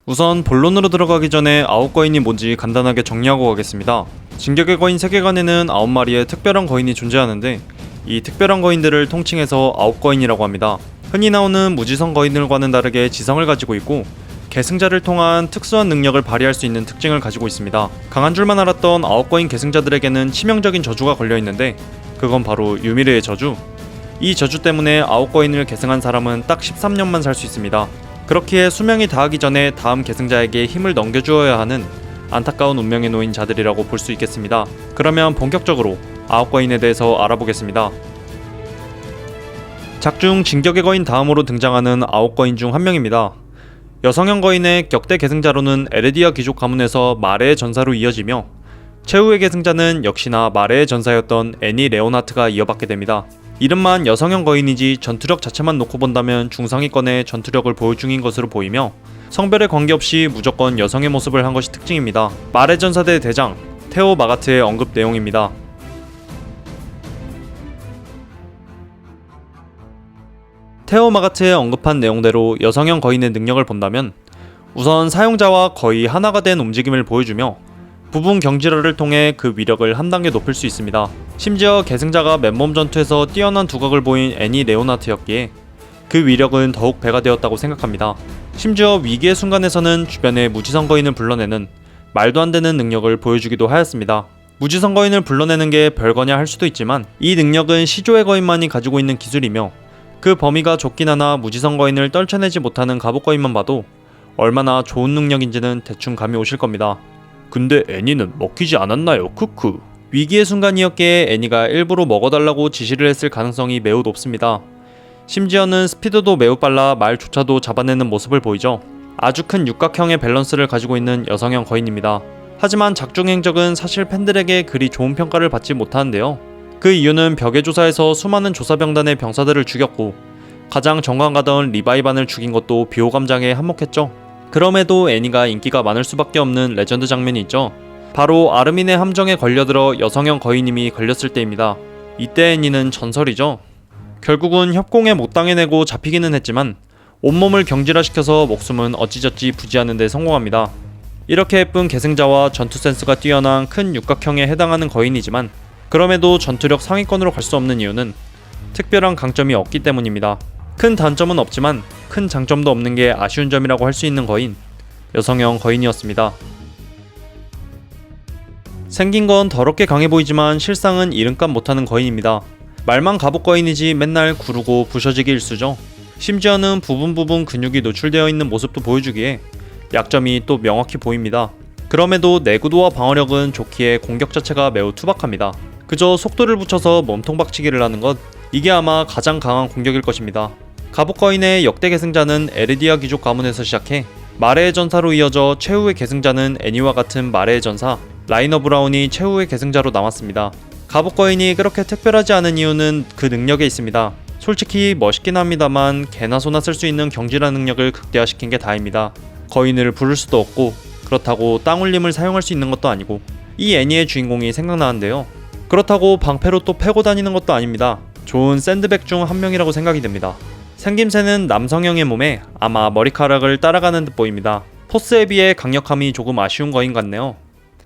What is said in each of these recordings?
우선 본론으로 들어가기 전에 아홉거인이 뭔지 간단하게 정리하고 가겠습니다. 진격의 거인 세계관에는 9마리의 특별한 거인이 존재하는데 이 특별한 거인들을 통칭해서 아홉거인이라고 합니다. 흔히 나오는 무지성 거인들과는 다르게 지성을 가지고 있고 계승자를 통한 특수한 능력을 발휘할 수 있는 특징을 가지고 있습니다. 강한 줄만 알았던 아홉거인 계승자들에게는 치명적인 저주가 걸려있는데 그건 바로 유미르의 저주. 이 저주 때문에 아홉거인을 계승한 사람은 딱 13년만 살 수 있습니다. 그렇기에 수명이 다하기 전에 다음 계승자에게 힘을 넘겨주어야 하는 안타까운 운명에 놓인 자들이라고 볼 수 있겠습니다. 그러면 본격적으로 아홉거인에 대해서 알아보겠습니다. 작중 진격의 거인 다음으로 등장하는 아홉거인 중 한 명입니다. 여성형 거인의 격대 계승자로는 에레디아 귀족 가문에서 마레의 전사로 이어지며 최후의 계승자는 역시나 마레의 전사였던 애니 레오나트가 이어받게 됩니다. 이름만 여성형 거인이지 전투력 자체만 놓고 본다면 중상위권의 전투력을 보유 중인 것으로 보이며 성별에 관계없이 무조건 여성의 모습을 한 것이 특징입니다. 마레 전사대 대장 테오 마가트의 언급 내용입니다. 테오 마가트의 언급한 내용대로 여성형 거인의 능력을 본다면 우선 사용자와 거의 하나가 된 움직임을 보여주며 부분 경질화를 통해 그 위력을 한 단계 높일 수 있습니다. 심지어 계승자가 맨몸 전투에서 뛰어난 두각을 보인 애니 레오나트였기에 그 위력은 더욱 배가 되었다고 생각합니다. 심지어 위기의 순간에서는 주변에 무지성 거인을 불러내는 말도 안 되는 능력을 보여주기도 하였습니다. 무지성 거인을 불러내는 게 별거냐 할 수도 있지만 이 능력은 시조의 거인만이 가지고 있는 기술이며 그 범위가 좁긴 하나 무지성 거인을 떨쳐내지 못하는 갑옷 거인만 봐도 얼마나 좋은 능력인지는 대충 감이 오실 겁니다. 근데 애니는 먹히지 않았나요? 크크. 위기의 순간이었기에 애니가 일부러 먹어달라고 지시를 했을 가능성이 매우 높습니다. 심지어는 스피드도 매우 빨라 말조차도 잡아내는 모습을 보이죠. 아주 큰 육각형의 밸런스를 가지고 있는 여성형 거인입니다. 하지만 작중 행적은 사실 팬들에게 그리 좋은 평가를 받지 못하는데요. 그 이유는 벽의 조사에서 수많은 조사병단의 병사들을 죽였고 가장 정광가던 리바이반을 죽인 것도 비호감장에 한몫했죠. 그럼에도 애니가 인기가 많을 수밖에 없는 레전드 장면이 있죠. 바로 아르민의 함정에 걸려들어 여성형 거인님이 걸렸을 때입니다. 이때 애니는 전설이죠. 결국은 협공에 못 당해내고 잡히기는 했지만 온몸을 경질화시켜서 목숨은 어찌저찌 부지하는 데 성공합니다. 이렇게 예쁜 계승자와 전투 센스가 뛰어난 큰 육각형에 해당하는 거인이지만 그럼에도 전투력 상위권으로 갈 수 없는 이유는 특별한 강점이 없기 때문입니다. 큰 단점은 없지만 큰 장점도 없는 게 아쉬운 점이라고 할 수 있는 거인, 여성형 거인이었습니다. 생긴 건 더럽게 강해 보이지만 실상은 이름값 못하는 거인입니다. 말만 갑옷 거인이지 맨날 구르고 부셔지기 일쑤죠. 심지어는 부분 근육이 노출되어 있는 모습도 보여주기에 약점이 또 명확히 보입니다. 그럼에도 내구도와 방어력은 좋기에 공격 자체가 매우 투박합니다. 그저 속도를 붙여서 몸통 박치기를 하는 것, 이게 아마 가장 강한 공격일 것입니다. 갑옷 거인의 역대 계승자는 에르디아 귀족 가문에서 시작해 마레의 전사로 이어져 최후의 계승자는 애니와 같은 마레의 전사 라이너 브라운이 최후의 계승자로 남았습니다. 갑옷 거인이 그렇게 특별하지 않은 이유는 그 능력에 있습니다. 솔직히 멋있긴 합니다만 개나 소나 쓸 수 있는 경질화 능력을 극대화시킨 게 다입니다. 거인을 부를 수도 없고 그렇다고 땅울림을 사용할 수 있는 것도 아니고 이 애니의 주인공이 생각나는데요. 그렇다고 방패로 또 패고 다니는 것도 아닙니다. 좋은 샌드백 중 한 명이라고 생각이 됩니다. 생김새는 남성형의 몸에 아마 머리카락을 따라가는 듯 보입니다. 포스에 비해 강력함이 조금 아쉬운 거인 같네요.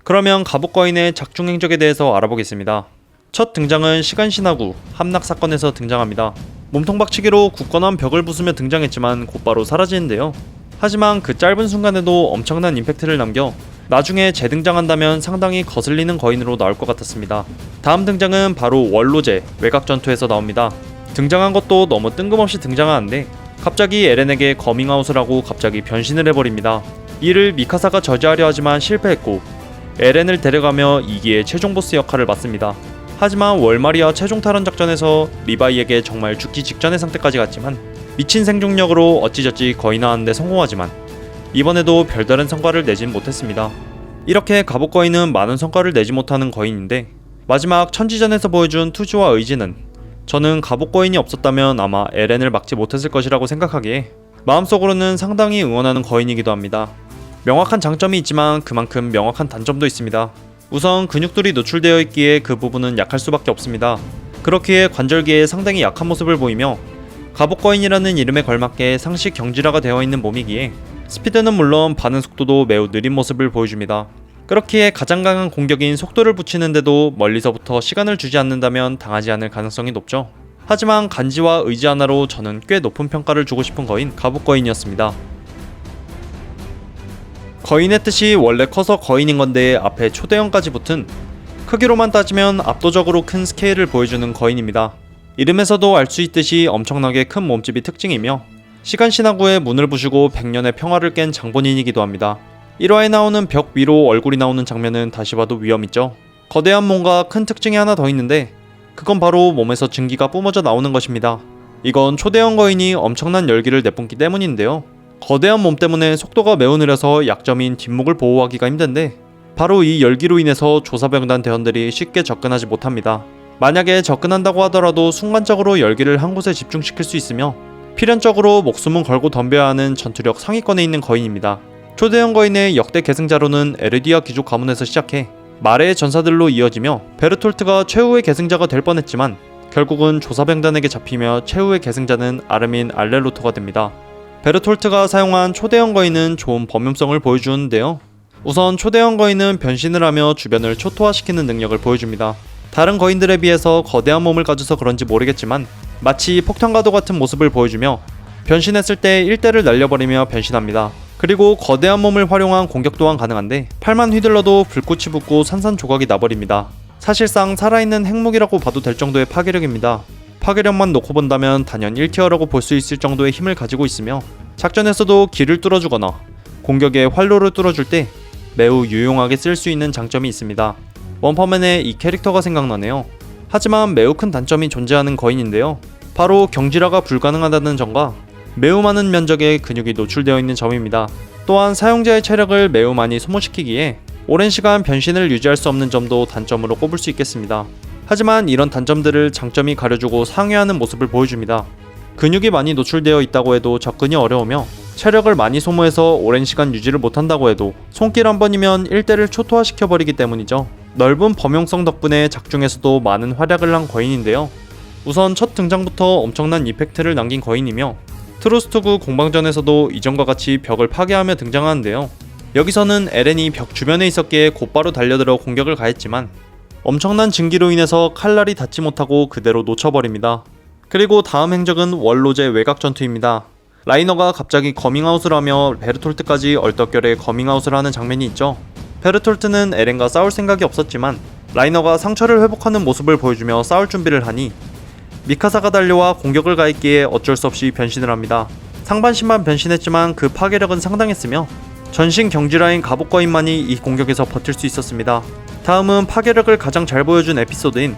그러면 갑옷 거인의 작중 행적에 대해서 알아보겠습니다. 첫 등장은 시간신화구 함락 사건에서 등장합니다. 몸통 박치기로 굳건한 벽을 부수며 등장했지만 곧바로 사라지는데요. 하지만 그 짧은 순간에도 엄청난 임팩트를 남겨 나중에 재등장한다면 상당히 거슬리는 거인으로 나올 것 같았습니다. 다음 등장은 바로 월로제 외곽 전투에서 나옵니다. 등장한 것도 너무 뜬금없이 등장하는데 갑자기 에렌에게 거밍아웃을 하고 갑자기 변신을 해버립니다. 이를 미카사가 저지하려 하지만 실패했고 에렌을 데려가며 2기의 최종 보스 역할을 맡습니다. 하지만 월마리아 최종 탈환 작전에서 리바이에게 정말 죽기 직전의 상태까지 갔지만 미친 생존력으로 어찌저찌 거인화하는데 성공하지만 이번에도 별다른 성과를 내진 못했습니다. 이렇게 갑옷 거인은 많은 성과를 내지 못하는 거인인데 마지막 천지전에서 보여준 투지와 의지는 저는 갑옷 거인이 없었다면 아마 에렌을 막지 못했을 것이라고 생각하기에 마음속으로는 상당히 응원하는 거인이기도 합니다. 명확한 장점이 있지만 그만큼 명확한 단점도 있습니다. 우선 근육들이 노출되어 있기에 그 부분은 약할 수밖에 없습니다. 그렇기에 관절기에 상당히 약한 모습을 보이며 갑옷 거인이라는 이름에 걸맞게 상시 경질화가 되어 있는 몸이기에 스피드는 물론 반응 속도도 매우 느린 모습을 보여줍니다. 그렇기에 가장 강한 공격인 속도를 붙이는데도 멀리서부터 시간을 주지 않는다면 당하지 않을 가능성이 높죠. 하지만 간지와 의지 하나로 저는 꽤 높은 평가를 주고 싶은 거인 갑옷거인이었습니다. 거인의 뜻이 원래 커서 거인인 건데 앞에 초대형까지 붙은, 크기로만 따지면 압도적으로 큰 스케일을 보여주는 거인입니다. 이름에서도 알 수 있듯이 엄청나게 큰 몸집이 특징이며 시간 신화구에 문을 부수고 100년의 평화를 깬 장본인이기도 합니다. 1화에 나오는 벽 위로 얼굴이 나오는 장면은 다시 봐도 위험있죠. 거대한 몸과 큰 특징이 하나 더 있는데 그건 바로 몸에서 증기가 뿜어져 나오는 것입니다. 이건 초대형 거인이 엄청난 열기를 내뿜기 때문인데요. 거대한 몸 때문에 속도가 매우 느려서 약점인 뒷목을 보호하기가 힘든데 바로 이 열기로 인해서 조사병단 대원들이 쉽게 접근하지 못합니다. 만약에 접근한다고 하더라도 순간적으로 열기를 한 곳에 집중시킬 수 있으며 필연적으로 목숨은 걸고 덤벼야 하는 전투력 상위권에 있는 거인입니다. 초대형 거인의 역대 계승자로는 에르디아 귀족 가문에서 시작해 마레의 전사들로 이어지며 베르톨트가 최후의 계승자가 될 뻔했지만 결국은 조사병단에게 잡히며 최후의 계승자는 아르민 알렐로토가 됩니다. 베르톨트가 사용한 초대형 거인은 좋은 범용성을 보여주는데요. 우선 초대형 거인은 변신을 하며 주변을 초토화시키는 능력을 보여줍니다. 다른 거인들에 비해서 거대한 몸을 가져서 그런지 모르겠지만 마치 폭탄과도 같은 모습을 보여주며 변신했을 때 1대를 날려버리며 변신합니다. 그리고 거대한 몸을 활용한 공격 또한 가능한데 팔만 휘둘러도 불꽃이 붙고 산산조각이 나버립니다. 사실상 살아있는 핵무기라고 봐도 될 정도의 파괴력입니다. 파괴력만 놓고 본다면 단연 1티어라고 볼 수 있을 정도의 힘을 가지고 있으며 작전에서도 길을 뚫어주거나 공격에 활로를 뚫어줄 때 매우 유용하게 쓸 수 있는 장점이 있습니다. 원퍼맨의 이 캐릭터가 생각나네요. 하지만 매우 큰 단점이 존재하는 거인인데요. 바로 경질화가 불가능하다는 점과 매우 많은 면적의 근육이 노출되어 있는 점입니다. 또한 사용자의 체력을 매우 많이 소모시키기에 오랜 시간 변신을 유지할 수 없는 점도 단점으로 꼽을 수 있겠습니다. 하지만 이런 단점들을 장점이 가려주고 상회하는 모습을 보여줍니다. 근육이 많이 노출되어 있다고 해도 접근이 어려우며 체력을 많이 소모해서 오랜 시간 유지를 못한다고 해도 손길 한 번이면 1대를 초토화시켜버리기 때문이죠. 넓은 범용성 덕분에 작중에서도 많은 활약을 한 거인인데요. 우선 첫 등장부터 엄청난 이펙트를 남긴 거인이며 트루스투구 공방전에서도 이전과 같이 벽을 파괴하며 등장하는데요. 여기서는 에렌이 벽 주변에 있었기에 곧바로 달려들어 공격을 가했지만 엄청난 증기로 인해서 칼날이 닿지 못하고 그대로 놓쳐버립니다. 그리고 다음 행적은 월로제 외곽 전투입니다. 라이너가 갑자기 거밍아웃을 하며 베르톨트까지 얼떨결에 거밍아웃을 하는 장면이 있죠. 베르톨트는 에렌과 싸울 생각이 없었지만 라이너가 상처를 회복하는 모습을 보여주며 싸울 준비를 하니 미카사가 달려와 공격을 가했기에 어쩔 수 없이 변신을 합니다. 상반신만 변신했지만 그 파괴력은 상당했으며 전신 경지라인 갑옷거인만이 이 공격에서 버틸 수 있었습니다. 다음은 파괴력을 가장 잘 보여준 에피소드인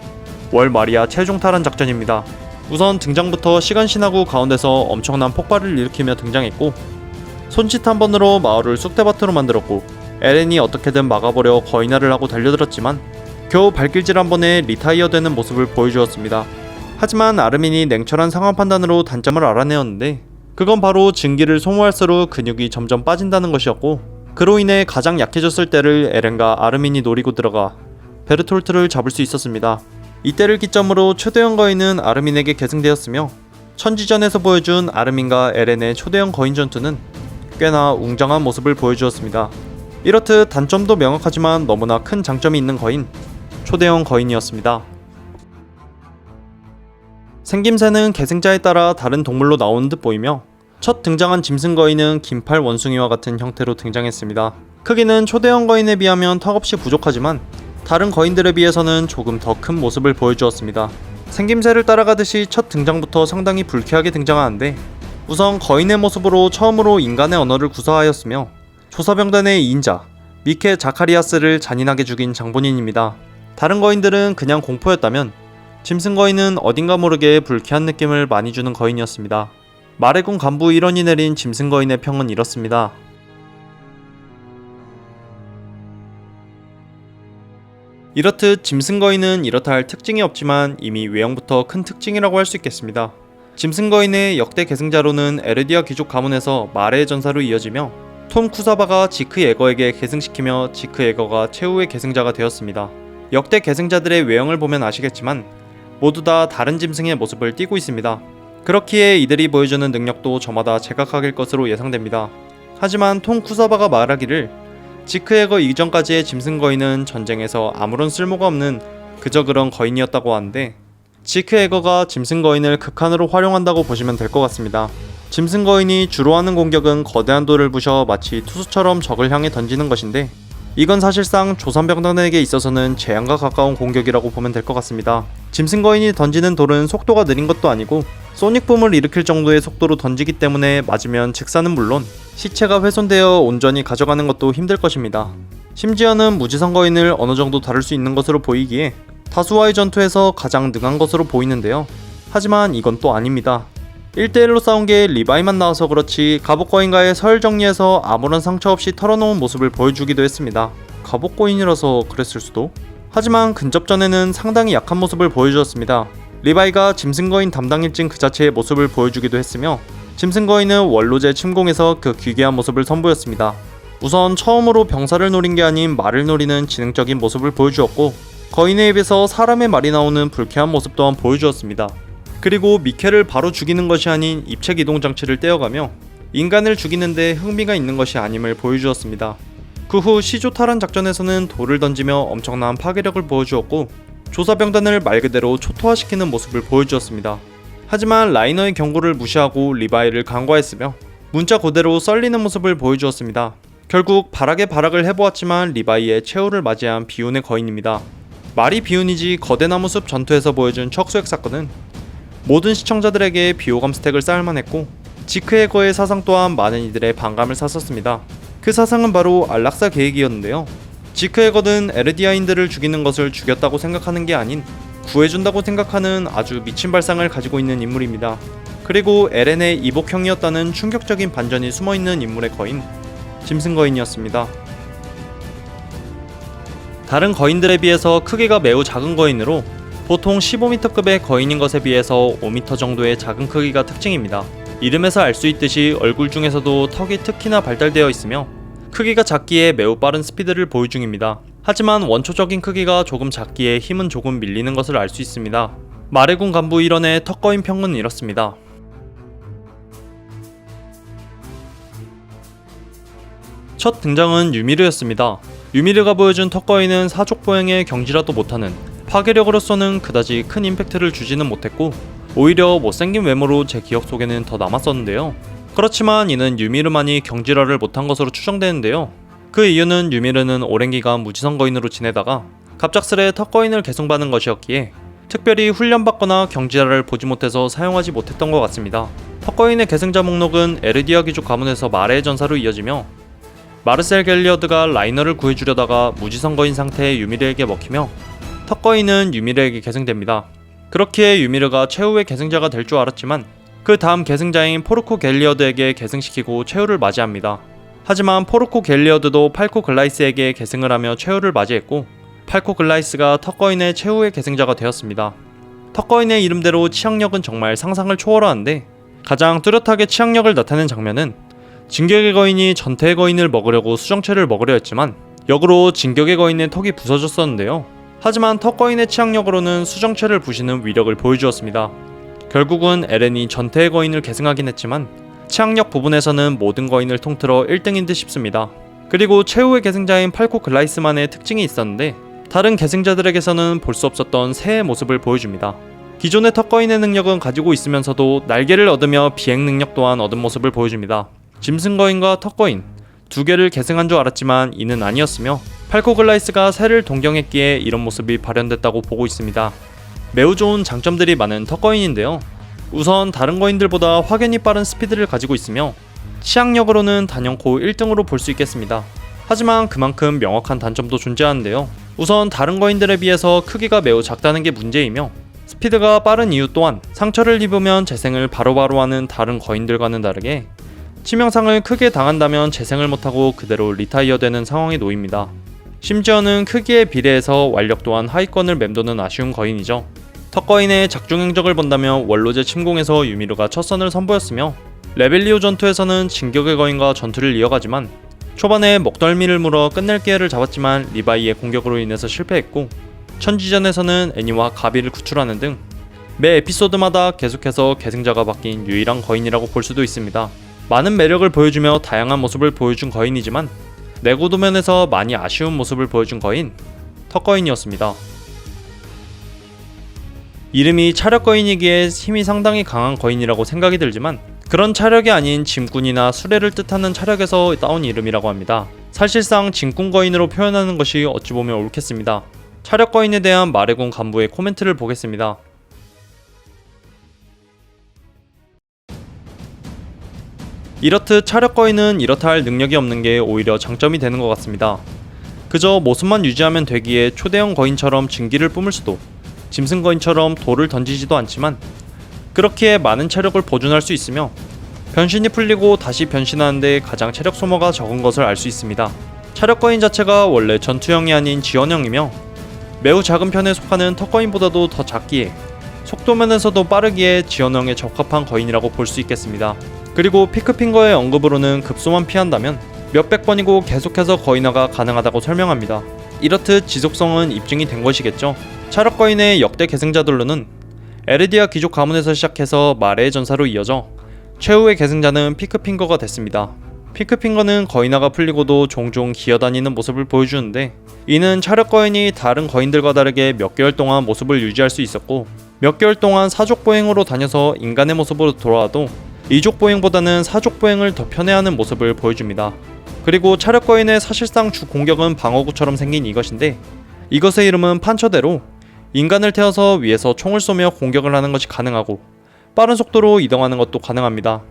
월 마리아 최종 탈환 작전입니다. 우선 등장부터 시간 신화구 가운데서 엄청난 폭발을 일으키며 등장했고 손짓 한 번으로 마을을 쑥대밭으로 만들었고 에렌이 어떻게든 막아보려 거인화를 하고 달려들었지만 겨우 발길질 한 번에 리타이어 되는 모습을 보여주었습니다. 하지만 아르민이 냉철한 상황 판단으로 단점을 알아내었는데 그건 바로 증기를 소모할수록 근육이 점점 빠진다는 것이었고 그로 인해 가장 약해졌을 때를 에렌과 아르민이 노리고 들어가 베르톨트를 잡을 수 있었습니다. 이때를 기점으로 초대형 거인은 아르민에게 계승되었으며 천지전에서 보여준 아르민과 에렌의 초대형 거인 전투는 꽤나 웅장한 모습을 보여주었습니다. 이렇듯 단점도 명확하지만 너무나 큰 장점이 있는 거인, 초대형 거인이었습니다. 생김새는 계승자에 따라 다른 동물로 나오는 듯 보이며 첫 등장한 짐승 거인은 긴팔 원숭이와 같은 형태로 등장했습니다. 크기는 초대형 거인에 비하면 턱없이 부족하지만 다른 거인들에 비해서는 조금 더 큰 모습을 보여주었습니다. 생김새를 따라가듯이 첫 등장부터 상당히 불쾌하게 등장하는데 우선 거인의 모습으로 처음으로 인간의 언어를 구사하였으며 조사병단의 2인자 미케 자카리아스를 잔인하게 죽인 장본인입니다. 다른 거인들은 그냥 공포였다면 짐승 거인은 어딘가 모르게 불쾌한 느낌을 많이 주는 거인이었습니다. 마레군 간부 일원이 내린 짐승 거인의 평은 이렇습니다. 이렇듯 짐승 거인은 이렇다 할 특징이 없지만 이미 외형부터 큰 특징이라고 할 수 있겠습니다. 짐승 거인의 역대 계승자로는 에르디아 귀족 가문에서 마레의 전사로 이어지며 톰 쿠사바가 지크 예거에게 계승시키며 지크 예거가 최후의 계승자가 되었습니다. 역대 계승자들의 외형을 보면 아시겠지만 모두 다 다른 짐승의 모습을 띠고 있습니다. 그렇기에 이들이 보여주는 능력도 저마다 제각각일 것으로 예상됩니다. 하지만 통 쿠사바가 말하기를 지크헤거 이전까지의 짐승 거인은 전쟁에서 아무런 쓸모가 없는 그저 그런 거인이었다고 하는데, 지크헤거가 짐승 거인을 극한으로 활용한다고 보시면 될 것 같습니다. 짐승 거인이 주로 하는 공격은 거대한 돌을 부셔 마치 투수처럼 적을 향해 던지는 것인데, 이건 사실상 조선병단에게 있어서는 재앙과 가까운 공격이라고 보면 될 것 같습니다. 짐승 거인이 던지는 돌은 속도가 느린 것도 아니고 소닉붐을 일으킬 정도의 속도로 던지기 때문에 맞으면 즉사는 물론 시체가 훼손되어 온전히 가져가는 것도 힘들 것입니다. 심지어는 무지성 거인을 어느 정도 다룰 수 있는 것으로 보이기에 다수와의 전투에서 가장 능한 것으로 보이는데요. 하지만 이건 또 아닙니다. 1대1로 싸운 게 리바이만 나와서 그렇지 갑옷거인과의 서열 정리에서 아무런 상처 없이 털어놓은 모습을 보여주기도 했습니다. 갑옷거인이라서 그랬을 수도? 하지만 근접전에는 상당히 약한 모습을 보여주었습니다. 리바이가 짐승거인 담당일진 그 자체의 모습을 보여주기도 했으며, 짐승거인은 원로제 침공에서 그 기괴한 모습을 선보였습니다. 우선 처음으로 병사를 노린 게 아닌 말을 노리는 지능적인 모습을 보여주었고, 거인의 입에서 사람의 말이 나오는 불쾌한 모습 또한 보여주었습니다. 그리고 미켈을 바로 죽이는 것이 아닌 입책 이동 장치를 떼어가며 인간을 죽이는데 흥미가 있는 것이 아님을 보여주었습니다. 그 후 시조타란 작전에서는 돌을 던지며 엄청난 파괴력을 보여주었고, 조사병단을 말 그대로 초토화시키는 모습을 보여주었습니다. 하지만 라이너의 경고를 무시하고 리바이를 간과했으며 문자 그대로 썰리는 모습을 보여주었습니다. 결국 바락에 바락을 해보았지만 리바이의 최후를 맞이한 비운의 거인입니다. 말이 비운이지 거대나무 숲 전투에서 보여준 척수액 사건은 모든 시청자들에게 비호감 스택을 쌓을만 했고, 지크헤거의 사상 또한 많은 이들의 반감을 샀었습니다. 그 사상은 바로 안락사 계획이었는데요. 지크헤거는 에르디아인들을 죽이는 것을 죽였다고 생각하는 게 아닌 구해준다고 생각하는 아주 미친 발상을 가지고 있는 인물입니다. 그리고 에렌의 이복형이었다는 충격적인 반전이 숨어있는 인물의 거인, 짐승 거인이었습니다. 다른 거인들에 비해서 크기가 매우 작은 거인으로 보통 15m급의 거인인 것에 비해서 5m 정도의 작은 크기가 특징입니다. 이름에서 알 수 있듯이 얼굴 중에서도 턱이 특히나 발달되어 있으며 크기가 작기에 매우 빠른 스피드를 보유 중입니다. 하지만 원초적인 크기가 조금 작기에 힘은 조금 밀리는 것을 알 수 있습니다. 마레군 간부 일원의 턱거인 평은 이렇습니다. 첫 등장은 유미르였습니다. 유미르가 보여준 턱거인은 사족보행의 경지라도 못하는, 파괴력으로서는 그다지 큰 임팩트를 주지는 못했고 오히려 못생긴 외모로 제 기억 속에는 더 남았었는데요. 그렇지만 이는 유미르만이 경지라를 못한 것으로 추정되는데요. 그 이유는 유미르는 오랜 기간 무지성 거인으로 지내다가 갑작스레 턱거인을 계승받은 것이었기에 특별히 훈련받거나 경지라를 보지 못해서 사용하지 못했던 것 같습니다. 턱거인의 계승자 목록은 에르디아 귀족 가문에서 마레의 전사로 이어지며, 마르셀 갤리어드가 라이너를 구해주려다가 무지성 거인 상태의 유미르에게 먹히며 턱거인은 유미르에게 계승됩니다. 그렇기에 유미르가 최후의 계승자가 될 줄 알았지만 그 다음 계승자인 포르코 갤리어드에게 계승시키고 최후를 맞이합니다. 하지만 포르코 갤리어드도 팔코 글라이스에게 계승을 하며 최후를 맞이했고, 팔코 글라이스가 턱거인의 최후의 계승자가 되었습니다. 턱거인의 이름대로 치악력은 정말 상상을 초월하는데, 가장 뚜렷하게 치악력을 나타낸 장면은 진격의 거인이 전태의 거인을 먹으려고 수정체를 먹으려 했지만 역으로 진격의 거인의 턱이 부서졌었는데요. 하지만 턱거인의 치악력으로는 수정체를 부시는 위력을 보여주었습니다. 결국은 에렌이 전태의 거인을 계승하긴 했지만 치악력 부분에서는 모든 거인을 통틀어 1등인 듯 싶습니다. 그리고 최후의 계승자인 팔코 글라이스만의 특징이 있었는데, 다른 계승자들에게서는 볼 수 없었던 새의 모습을 보여줍니다. 기존의 턱거인의 능력은 가지고 있으면서도 날개를 얻으며 비행 능력 또한 얻은 모습을 보여줍니다. 짐승거인과 턱거인 두 개를 계승한 줄 알았지만 이는 아니었으며, 팔코 글라이스가 새를 동경했기에 이런 모습이 발현됐다고 보고 있습니다. 매우 좋은 장점들이 많은 턱거인인데요. 우선 다른 거인들보다 확연히 빠른 스피드를 가지고 있으며 치악력으로는 단연코 1등으로 볼 수 있겠습니다. 하지만 그만큼 명확한 단점도 존재하는데요. 우선 다른 거인들에 비해서 크기가 매우 작다는 게 문제이며, 스피드가 빠른 이유 또한 상처를 입으면 재생을 바로바로 하는 다른 거인들과는 다르게 치명상을 크게 당한다면 재생을 못하고 그대로 리타이어 되는 상황에 놓입니다. 심지어는 크기에 비례해서 완력 또한 하위권을 맴도는 아쉬운 거인이죠. 턱거인의 작중 행적을 본다면 원로제 침공에서 유미르가 첫 선을 선보였으며, 레벨리오 전투에서는 진격의 거인과 전투를 이어가지만 초반에 먹덜미를 물어 끝낼 기회를 잡았지만 리바이의 공격으로 인해서 실패했고, 천지전에서는 애니와 가비를 구출하는 등 매 에피소드마다 계속해서 계승자가 바뀐 유일한 거인이라고 볼 수도 있습니다. 많은 매력을 보여주며 다양한 모습을 보여준 거인이지만 내구도 면에서 많이 아쉬운 모습을 보여준 거인 턱거인이었습니다. 이름이 차력거인이기에 힘이 상당히 강한 거인이라고 생각이 들지만 그런 차력이 아닌 짐꾼이나 수레를 뜻하는 차력에서 따온 이름이라고 합니다. 사실상 짐꾼거인으로 표현하는 것이 어찌 보면 옳겠습니다. 차력거인에 대한 마레군 간부의 코멘트를 보겠습니다. 이렇듯 차력거인은 이렇다 할 능력이 없는 게 오히려 장점이 되는 것 같습니다. 그저 모습만 유지하면 되기에 초대형 거인처럼 증기를 뿜을 수도, 짐승거인처럼 돌을 던지지도 않지만 그렇기에 많은 체력을 보존할 수 있으며 변신이 풀리고 다시 변신하는데 가장 체력 소모가 적은 것을 알 수 있습니다. 차력거인 자체가 원래 전투형이 아닌 지원형이며 매우 작은 편에 속하는 턱거인보다도 더 작기에 속도면에서도 빠르기에 지원형에 적합한 거인이라고 볼 수 있겠습니다. 그리고 피크핑거의 언급으로는 급소만 피한다면 몇백 번이고 계속해서 거인화가 가능하다고 설명합니다. 이렇듯 지속성은 입증이 된 것이겠죠. 차력거인의 역대 계승자들로는 에르디아 귀족 가문에서 시작해서 마레의 전사로 이어져 최후의 계승자는 피크핑거가 됐습니다. 피크핑거는 거인화가 풀리고도 종종 기어다니는 모습을 보여주는데 이는 차력거인이 다른 거인들과 다르게 몇 개월 동안 모습을 유지할 수 있었고 몇 개월 동안 사족보행으로 다녀서 인간의 모습으로 돌아와도 이족보행보다는 사족보행을 더 편애하는 모습을 보여줍니다. 그리고 차력거인의 사실상 주 공격은 방어구처럼 생긴 이것인데 이것의 이름은 판처대로 인간을 태워서 위에서 총을 쏘며 공격을 하는 것이 가능하고 빠른 속도로 이동하는 것도 가능합니다.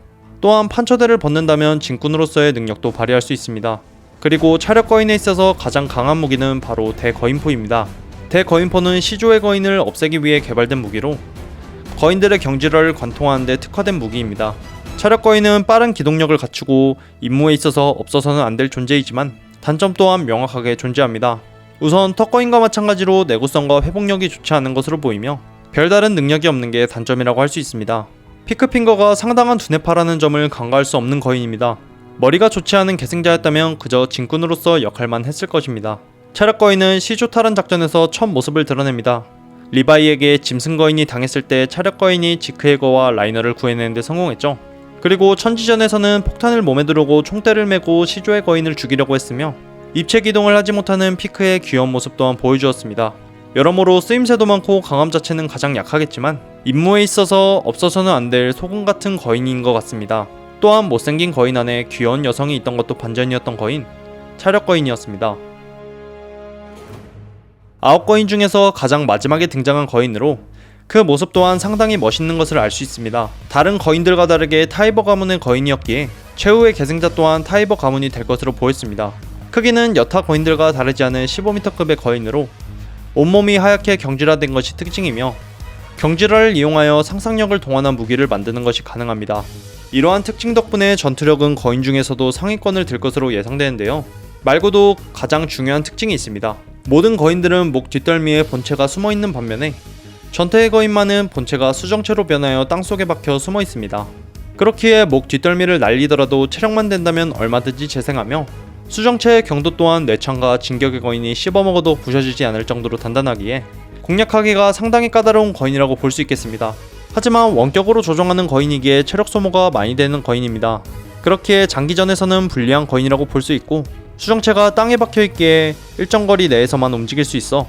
또한 판처대를 벗는다면 짐꾼으로서의 능력도 발휘할 수 있습니다. 그리고 차력거인에 있어서 가장 강한 무기는 바로 대거인포입니다. 대거인포는 시조의 거인을 없애기 위해 개발된 무기로 거인들의 경지를 관통하는 데 특화된 무기입니다. 차력거인은 빠른 기동력을 갖추고 임무에 있어서 없어서는 안 될 존재이지만 단점 또한 명확하게 존재합니다. 우선 턱거인과 마찬가지로 내구성과 회복력이 좋지 않은 것으로 보이며 별다른 능력이 없는 게 단점이라고 할 수 있습니다. 피크핑거가 상당한 두뇌파라는 점을 간과할 수 없는 거인입니다. 머리가 좋지 않은 계승자였다면 그저 짐꾼으로서 역할만 했을 것입니다. 차력거인은 시조탈환 작전에서 첫 모습을 드러냅니다. 리바이에게 짐승거인이 당했을 때 차력거인이 지크헤거와 라이너를 구해내는 데 성공했죠. 그리고 천지전에서는 폭탄을 몸에 두르고 총대를 메고 시조의 거인을 죽이려고 했으며 입체 기동을 하지 못하는 피크의 귀여운 모습 또한 보여주었습니다. 여러모로 쓰임새도 많고 강함 자체는 가장 약하겠지만 임무에 있어서 없어서는 안 될 소금 같은 거인인 것 같습니다. 또한 못생긴 거인 안에 귀여운 여성이 있던 것도 반전이었던 거인 차력거인이었습니다. 9거인 중에서 가장 마지막에 등장한 거인으로 그 모습 또한 상당히 멋있는 것을 알 수 있습니다. 다른 거인들과 다르게 타이버 가문의 거인이었기에 최후의 계승자 또한 타이버 가문이 될 것으로 보였습니다. 크기는 여타 거인들과 다르지 않은 15m급의 거인으로 온몸이 하얗게 경질화된 것이 특징이며 경질화를 이용하여 상상력을 동원한 무기를 만드는 것이 가능합니다. 이러한 특징 덕분에 전투력은 거인 중에서도 상위권을 들 것으로 예상되는데요. 말고도 가장 중요한 특징이 있습니다. 모든 거인들은 목 뒷덜미에 본체가 숨어있는 반면에 전태의 거인만은 본체가 수정체로 변하여 땅속에 박혀 숨어 있습니다. 그렇기에 목 뒷덜미를 날리더라도 체력만 된다면 얼마든지 재생하며 수정체의 경도 또한 뇌창과 진격의 거인이 씹어먹어도 부셔지지 않을 정도로 단단하기에 공략하기가 상당히 까다로운 거인이라고 볼 수 있겠습니다. 하지만 원격으로 조종하는 거인이기에 체력 소모가 많이 되는 거인입니다. 그렇기에 장기전에서는 불리한 거인이라고 볼 수 있고 수정체가 땅에 박혀있기에 일정 거리 내에서만 움직일 수 있어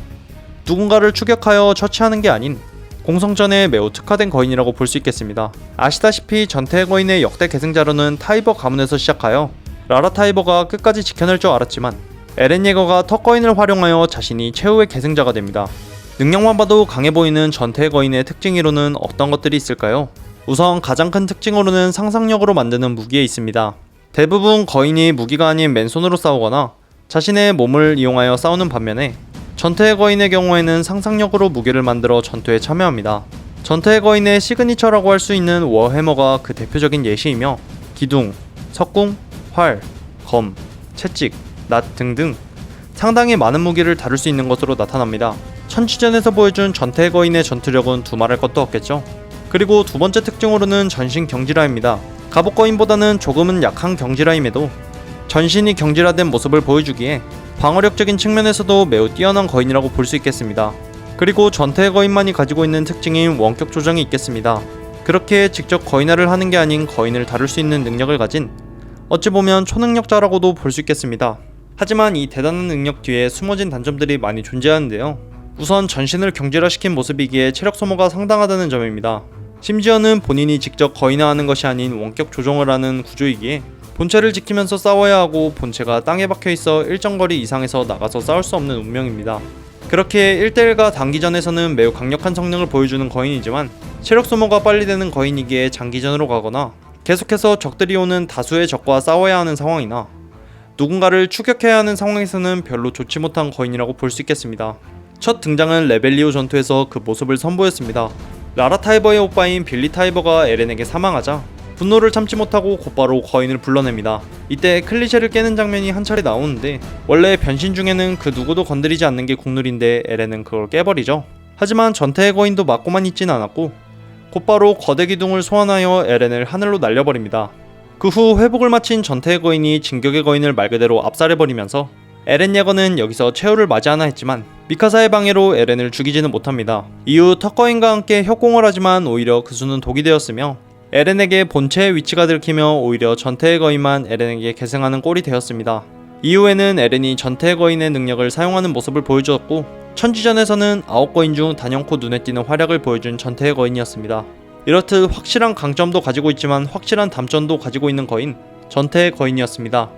누군가를 추격하여 처치하는 게 아닌 공성전에 매우 특화된 거인이라고 볼 수 있겠습니다. 아시다시피 전태의 거인의 역대 계승자로는 타이버 가문에서 시작하여 라라 타이버가 끝까지 지켜낼 줄 알았지만 에렌 예거가 턱거인을 활용하여 자신이 최후의 계승자가 됩니다. 능력만 봐도 강해 보이는 전태의 거인의 특징으로는 어떤 것들이 있을까요? 우선 가장 큰 특징으로는 상상력으로 만드는 무기에 있습니다. 대부분 거인이 무기가 아닌 맨손으로 싸우거나 자신의 몸을 이용하여 싸우는 반면에 전태의 거인의 경우에는 상상력으로 무기를 만들어 전투에 참여합니다. 전태의 거인의 시그니처라고 할 수 있는 워해머가 그 대표적인 예시이며 기둥, 석궁, 활, 검, 채찍, 낫 등등 상당히 많은 무기를 다룰 수 있는 것으로 나타납니다. 천지전에서 보여준 전태의 거인의 전투력은 두말할 것도 없겠죠. 그리고 두 번째 특징으로는 전신 경지라입니다. 갑옷거인보다는 조금은 약한 경지라임에도 전신이 경지라된 모습을 보여주기에 방어력적인 측면에서도 매우 뛰어난 거인이라고 볼 수 있겠습니다. 그리고 전태의 거인만이 가지고 있는 특징인 원격 조정이 있겠습니다. 그렇게 직접 거인화를 하는 게 아닌 거인을 다룰 수 있는 능력을 가진 어찌 보면 초능력자라고도 볼 수 있겠습니다. 하지만 이 대단한 능력 뒤에 숨어진 단점들이 많이 존재하는데요. 우선 전신을 경질화시킨 모습이기에 체력 소모가 상당하다는 점입니다. 심지어는 본인이 직접 거인화하는 것이 아닌 원격 조종을 하는 구조이기에 본체를 지키면서 싸워야 하고 본체가 땅에 박혀있어 일정 거리 이상에서 나가서 싸울 수 없는 운명입니다. 그렇게 1대1과 단기전에서는 매우 강력한 성능을 보여주는 거인이지만 체력 소모가 빨리 되는 거인이기에 장기전으로 가거나 계속해서 적들이 오는 다수의 적과 싸워야 하는 상황이나 누군가를 추격해야 하는 상황에서는 별로 좋지 못한 거인이라고 볼 수 있겠습니다. 첫 등장은 레벨리오 전투에서 그 모습을 선보였습니다. 라라 타이버의 오빠인 빌리 타이버가 에렌에게 사망하자 분노를 참지 못하고 곧바로 거인을 불러냅니다. 이때 클리셰를 깨는 장면이 한 차례 나오는데 원래 변신 중에는 그 누구도 건드리지 않는 게 국룰인데 에렌은 그걸 깨버리죠. 하지만 전태의 거인도 맞고만 있진 않았고 곧바로 거대 기둥을 소환하여 에렌을 하늘로 날려버립니다. 그 후 회복을 마친 전태의 거인이 진격의 거인을 말 그대로 압살해버리면서 에렌 예거는 여기서 최후를 맞이하나 했지만 미카사의 방해로 에렌을 죽이지는 못합니다. 이후 턱거인과 함께 협공을 하지만 오히려 그 수는 독이 되었으며 에렌에게 본체의 위치가 들키며 오히려 전태의 거인만 에렌에게 계승하는 꼴이 되었습니다. 이후에는 에렌이 전태의 거인의 능력을 사용하는 모습을 보여주었고 천지전에서는 9거인 중 단연코 눈에 띄는 활약을 보여준 전태의 거인이었습니다. 이렇듯 확실한 강점도 가지고 있지만 확실한 단점도 가지고 있는 거인 전태의 거인이었습니다.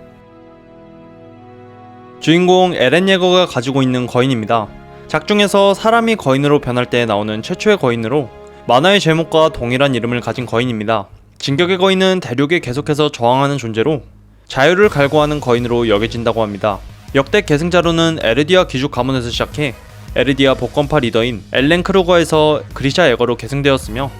주인공 에렌 예거가 가지고 있는 거인입니다. 작중에서 사람이 거인으로 변할 때 나오는 최초의 거인으로 만화의 제목과 동일한 이름을 가진 거인입니다. 진격의 거인은 대륙에 계속해서 저항하는 존재로 자유를 갈구하는 거인으로 여겨진다고 합니다. 역대 계승자로는 에르디아 귀족 가문에서 시작해 에르디아 복권파 리더인 엘렌 크루거에서 그리샤 예거로 계승되었으며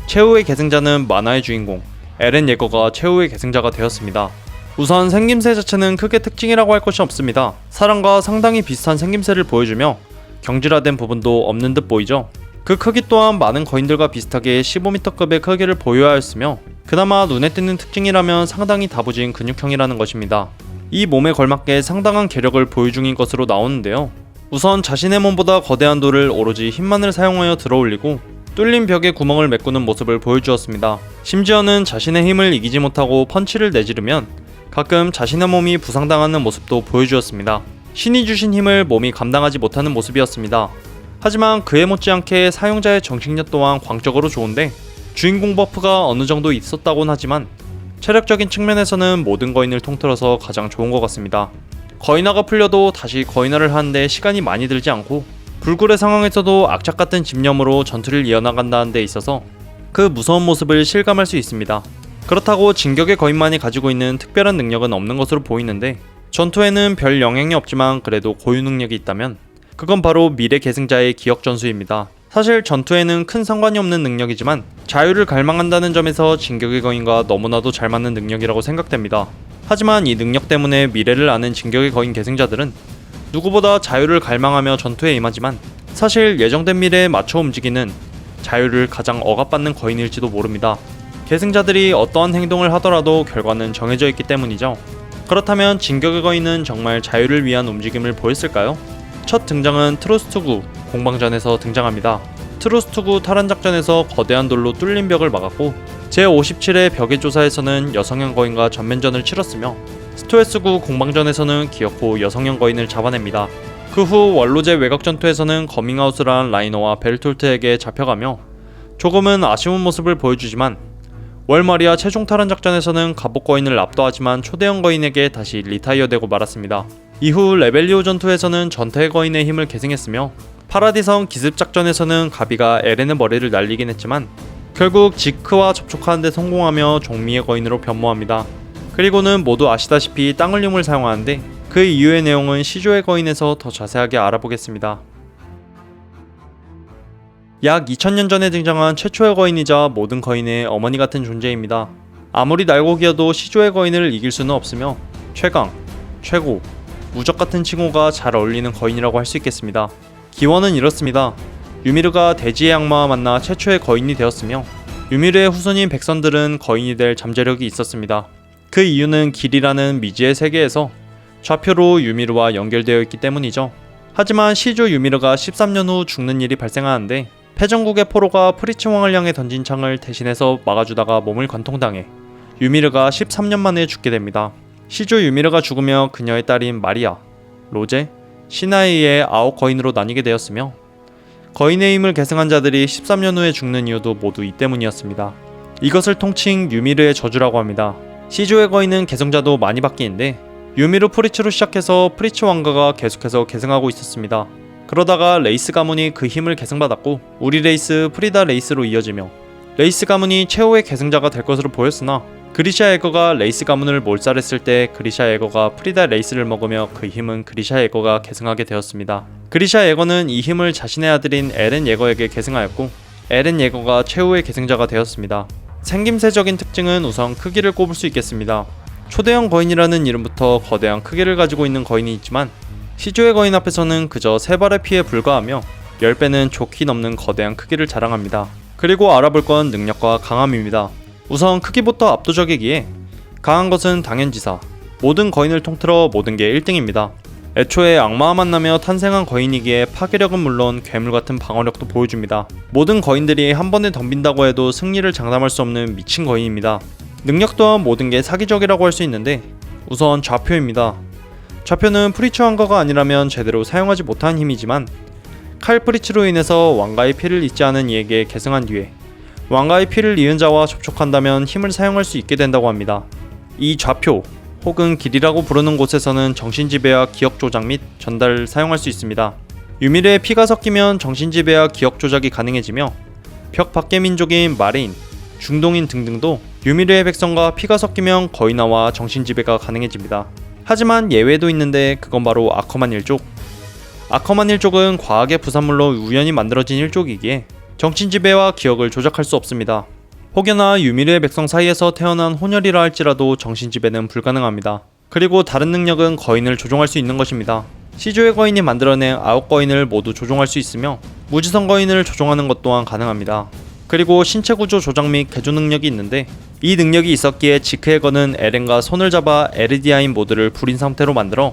최후의 계승자는 만화의 주인공 에렌 예거가 최후의 계승자가 되었습니다. 우선 생김새 자체는 크게 특징이라고 할 것이 없습니다. 사람과 상당히 비슷한 생김새를 보여주며 경질화된 부분도 없는 듯 보이죠. 그 크기 또한 많은 거인들과 비슷하게 15m급의 크기를 보유하였으며 그나마 눈에 띄는 특징이라면 상당히 다부진 근육형이라는 것입니다. 이 몸에 걸맞게 상당한 계력을 보유 중인 것으로 나오는데요. 우선 자신의 몸보다 거대한 돌을 오로지 힘만을 사용하여 들어올리고 뚫린 벽에 구멍을 메꾸는 모습을 보여주었습니다. 심지어는 자신의 힘을 이기지 못하고 펀치를 내지르면 가끔 자신의 몸이 부상당하는 모습도 보여주었습니다. 신이 주신 힘을 몸이 감당하지 못하는 모습이었습니다. 하지만 그에 못지않게 사용자의 정식력 또한 광적으로 좋은데 주인공 버프가 어느 정도 있었다곤 하지만 체력적인 측면에서는 모든 거인을 통틀어서 가장 좋은 것 같습니다. 거인화가 풀려도 다시 거인화를 하는데 시간이 많이 들지 않고 불굴의 상황에서도 악착 같은 집념으로 전투를 이어나간다는 데 있어서 그 무서운 모습을 실감할 수 있습니다. 그렇다고 진격의 거인만이 가지고 있는 특별한 능력은 없는 것으로 보이는데 전투에는 별 영향이 없지만 그래도 고유 능력이 있다면 그건 바로 미래 계승자의 기억 전수입니다. 사실 전투에는 큰 상관이 없는 능력이지만 자유를 갈망한다는 점에서 진격의 거인과 너무나도 잘 맞는 능력이라고 생각됩니다. 하지만 이 능력 때문에 미래를 아는 진격의 거인 계승자들은 누구보다 자유를 갈망하며 전투에 임하지만 사실 예정된 미래에 맞춰 움직이는 자유를 가장 억압받는 거인일지도 모릅니다. 계승자들이 어떠한 행동을 하더라도 결과는 정해져 있기 때문이죠. 그렇다면 진격의 거인은 정말 자유를 위한 움직임을 보였을까요? 첫 등장은 트루스투구 공방전에서 등장합니다. 트루스투구 탈환작전에서 거대한 돌로 뚫린 벽을 막았고 제57회 벽의 조사에서는 여성형 거인과 전면전을 치렀으며 스토에스구 공방전에서는 기어코 여성형 거인을 잡아냅니다. 그 후 원로제 외곽 전투에서는 거밍아웃을 한 라이너와 베르톨트에게 잡혀가며 조금은 아쉬운 모습을 보여주지만 월마리아 최종 탈환 작전에서는 갑옷 거인을 압도하지만 초대형 거인에게 다시 리타이어되고 말았습니다. 이후 레벨리오 전투에서는 전태의 거인의 힘을 계승했으며 파라디성 기습 작전에서는 가비가 에렌의 머리를 날리긴 했지만 결국 지크와 접촉하는 데 성공하며 종미의 거인으로 변모합니다. 그리고는 모두 아시다시피 땅을륨을 사용하는데 그 이후의 내용은 시조의 거인에서 더 자세하게 알아보겠습니다. 약 2000년 전에 등장한 최초의 거인이자 모든 거인의 어머니 같은 존재입니다. 아무리 날고 기어도 시조의 거인을 이길 수는 없으며 최강, 최고, 무적 같은 칭호가 잘 어울리는 거인이라고 할 수 있겠습니다. 기원은 이렇습니다. 유미르가 대지의 악마와 만나 최초의 거인이 되었으며 유미르의 후손인 백선들은 거인이 될 잠재력이 있었습니다. 그 이유는 길이라는 미지의 세계에서 좌표로 유미르와 연결되어 있기 때문이죠. 하지만 시조 유미르가 13년 후 죽는 일이 발생하는데 패전국의 포로가 프리츠 왕을 향해 던진 창을 대신해서 막아주다가 몸을 관통당해 유미르가 13년 만에 죽게 됩니다. 시조 유미르가 죽으며 그녀의 딸인 마리아, 로제, 시나이의 9거인으로 나뉘게 되었으며 거인의 힘을 계승한 자들이 13년 후에 죽는 이유도 모두 이 때문이었습니다. 이것을 통칭 유미르의 저주라고 합니다. 시조의 거인은 계승자도 많이 바뀌는데 유미르 프리츠로 시작해서 프리츠 왕가가 계속해서 계승하고 있었습니다. 그러다가 레이스 가문이 그 힘을 계승받았고 우리 레이스 프리다 레이스로 이어지며 레이스 가문이 최후의 계승자가 될 것으로 보였으나 그리샤 에거가 레이스 가문을 몰살했을 때 그리샤 에거가 프리다 레이스를 먹으며 그 힘은 그리샤 에거가 계승하게 되었습니다. 그리샤 에거는 이 힘을 자신의 아들인 에렌 예거에게 계승하였고 에렌 예거가 최후의 계승자가 되었습니다. 생김새적인 특징은 우선 크기를 꼽을 수 있겠습니다. 초대형 거인이라는 이름부터 거대한 크기를 가지고 있는 거인이 있지만 시조의 거인 앞에서는 그저 3발의 피에 불과하며 10배는 좋게 넘는 거대한 크기를 자랑합니다. 그리고 알아볼 건 능력과 강함입니다. 우선 크기부터 압도적이기에 강한 것은 당연지사, 모든 거인을 통틀어 모든 게 1등입니다. 애초에 악마와 만나며 탄생한 거인이기에 파괴력은 물론 괴물같은 방어력도 보여줍니다. 모든 거인들이 한 번에 덤빈다고 해도 승리를 장담할 수 없는 미친 거인입니다. 능력 또한 모든 게 사기적이라고 할 수 있는데 우선 좌표입니다. 좌표는 프리츠 왕가가 아니라면 제대로 사용하지 못한 힘이지만 칼 프리츠로 인해서 왕가의 피를 잊지 않은 이에게 계승한 뒤에 왕가의 피를 이은 자와 접촉한다면 힘을 사용할 수 있게 된다고 합니다. 이 좌표 혹은 길이라고 부르는 곳에서는 정신지배와 기억 조작 및 전달을 사용할 수 있습니다. 유미르의 피가 섞이면 정신지배와 기억 조작이 가능해지며 벽 밖의 민족인 마레인, 중동인 등등도 유미르의 백성과 피가 섞이면 거인화와 정신지배가 가능해집니다. 하지만 예외도 있는데 그건 바로 아커만 일족. 아커만 일족은 과학의 부산물로 우연히 만들어진 일족이기에 정신지배와 기억을 조작할 수 없습니다. 혹여나 유미르의 백성 사이에서 태어난 혼혈이라 할지라도 정신지배는 불가능합니다. 그리고 다른 능력은 거인을 조종할 수 있는 것입니다. 시조의 거인이 만들어낸 9거인을 모두 조종할 수 있으며 무지성 거인을 조종하는 것 또한 가능합니다. 그리고 신체 구조 조작 및 개조 능력이 있는데 이 능력이 있었기에 지크에거는 에렌과 손을 잡아 에르디아인 모드를 불인 상태로 만들어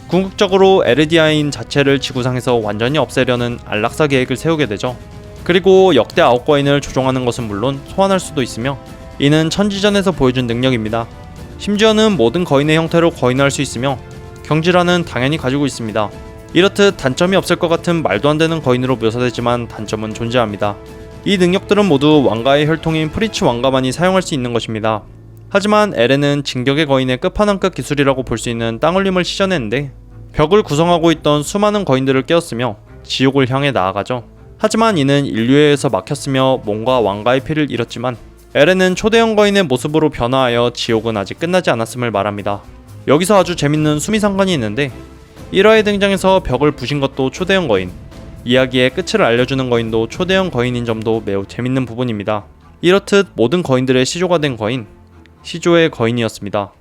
궁극적으로 에르디아인 자체를 지구상에서 완전히 없애려는 안락사 계획을 세우게 되죠. 그리고 역대 9거인을 조종하는 것은 물론 소환할 수도 있으며 이는 천지전에서 보여준 능력입니다. 심지어는 모든 거인의 형태로 거인화할 수 있으며 경지라는 당연히 가지고 있습니다. 이렇듯 단점이 없을 것 같은 말도 안 되는 거인으로 묘사되지만 단점은 존재합니다. 이 능력들은 모두 왕가의 혈통인 프리츠 왕가만이 사용할 수 있는 것입니다. 하지만 에렌은 진격의 거인의 끝판왕급 기술이라고 볼 수 있는 땅올림을 시전했는데 벽을 구성하고 있던 수많은 거인들을 깨웠으며 지옥을 향해 나아가죠. 하지만 이는 인류에 의해서 막혔으며 몸과 왕가의 피를 잃었지만 에렌은 초대형 거인의 모습으로 변화하여 지옥은 아직 끝나지 않았음을 말합니다. 여기서 아주 재밌는 수미상관이 있는데 1화에 등장해서 벽을 부신 것도 초대형 거인, 이야기의 끝을 알려주는 거인도 초대형 거인인 점도 매우 재밌는 부분입니다. 이렇듯 모든 거인들의 시조가 된 거인, 시조의 거인이었습니다.